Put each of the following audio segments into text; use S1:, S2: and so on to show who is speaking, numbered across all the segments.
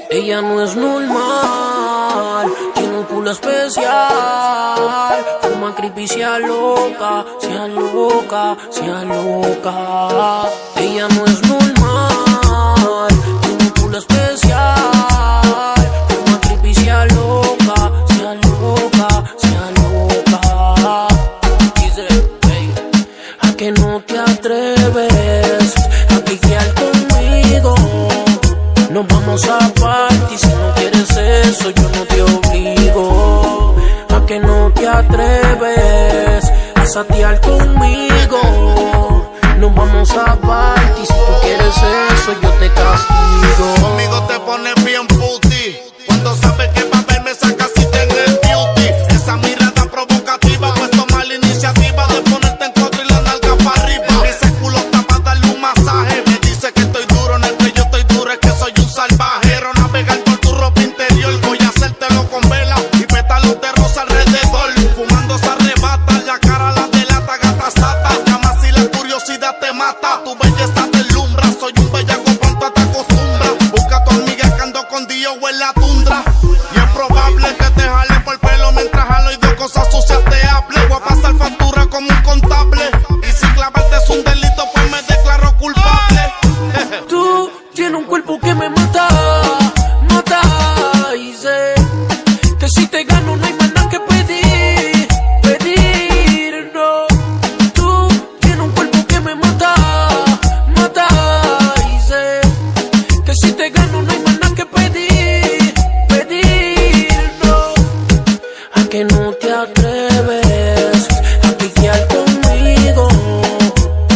S1: Ella no es normal, tiene un culo especial. Fuma creepy, sea loca, sea loca, sea loca. Ella no es normal, tiene un culo especial. Fuma creepy, sea loca, sea loca, sea loca. Dice, hey, ¿a que no te atreves a piquear conmigo? Nos vamos a party, si no quieres eso yo no te obligo. A que no te atreves a satear conmigo. Nos vamos a party, si tú quieres eso yo te castigo.
S2: Conmigo te pones bien puti, cuando sabes que pa' verme sacas si tenés beauty. Esa mirada provocativa, pues toma la iniciativa de ponerte en cuatro y la nalga para arriba. Ese culo está para darle un masaje. Me dice que estoy duro, en el que yo estoy duro es que soy un salvaje. Quiero navegar por tu ropa interior, voy a hacértelo con vela y pétalos de rosa alrededor. Fumando se arrebata, la cara la delata, gata sata. Llama si la curiosidad te mata, tu belleza te deslumbra. Soy un bellaco, pronto te acostumbras. Busca a tu amiga que ando con Dios o en la tundra. Y es probable que te jale por el pelo mientras jalo y de cosas sucias te hable. Voy a pasar factura como un contable, y si clavarte es un delito pues me declaro culpable.
S1: Tú tienes un cuerpo que me mata, mata. Y sé que si te gano no hay más nada que pedir, pedir, no. Tú tienes un cuerpo que me mata, mata. Y sé que si te gano no hay más nada que pedir, pedir, no. A que no te atreves a piquear conmigo.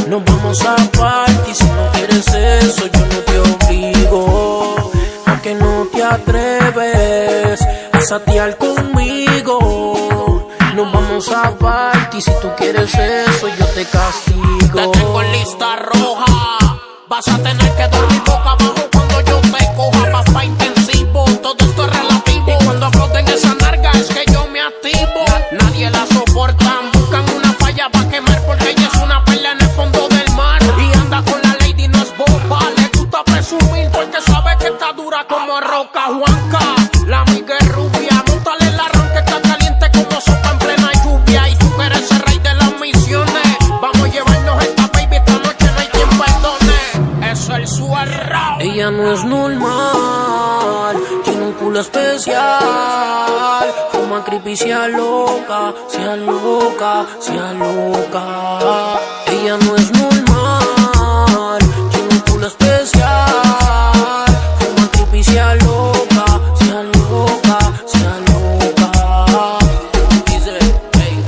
S1: Nos vamos a party, si no quieres eso yo no te obligo. A que no te atreves a satear conmigo. Nos vamos a party, si tú quieres eso yo te castigo.
S3: Te tengo en lista roja, vas a tener que dormir boca abajo cuando yo te coja. Papá intensivo, todo esto es relativo. Y cuando floten esa narga es que yo me activo. Nadie la soporta, buscan una falla pa' quemar porque ella es una perla en el fondo del mar. Y anda con la lady, no es boba, le gusta presumir porque sabe que está dura como roca. Juanca, la amiga es rubia, montale la ron que está caliente como sopa en plena lluvia. Y tú que eres el rey de las misiones, vamos a llevarnos esta baby, esta noche no hay quien perdone. Eso es el suerro.
S1: Ella no es normal, tiene un culo especial. Fuma creepy, sea loca, sea loca, sea loca. Ella no es normal, tiene un culo especial. Fuma creepy, sea loca, sea loca, sea loca. Dice, hey,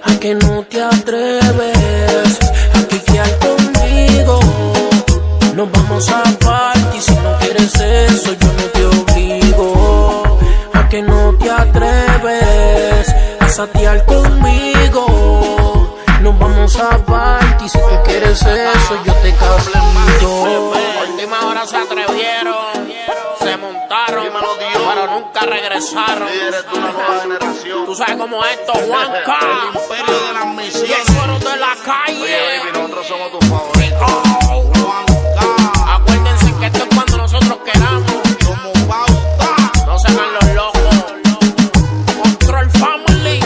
S1: a que no te atreves a piquear conmigo. Nos vamos a party, si no quieres eso yo no te obligo. A que no te atreves a satear conmigo. Nos vamos a party, si tú quieres eso yo te castigo.
S3: Última hora se atrevieron, se montaron, pero nunca regresaron. Tú sabes cómo es esto, Juanca.
S2: El imperio de las
S3: Y
S2: misiones.
S3: el suero de la calle.
S2: Nosotros somos tus favoritos.
S3: Oh, acuérdense que esto es cuando nosotros queramos.
S2: Como pauta.
S3: No se hagan los locos. Control Family.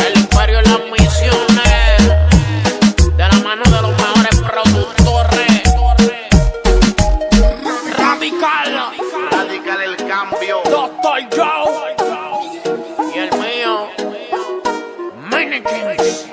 S3: El imperio de las misiones. De la mano de los mejores productores. Radical.
S2: Radical el cambio.
S3: Doctor Joe. Y el mío. Mannequins.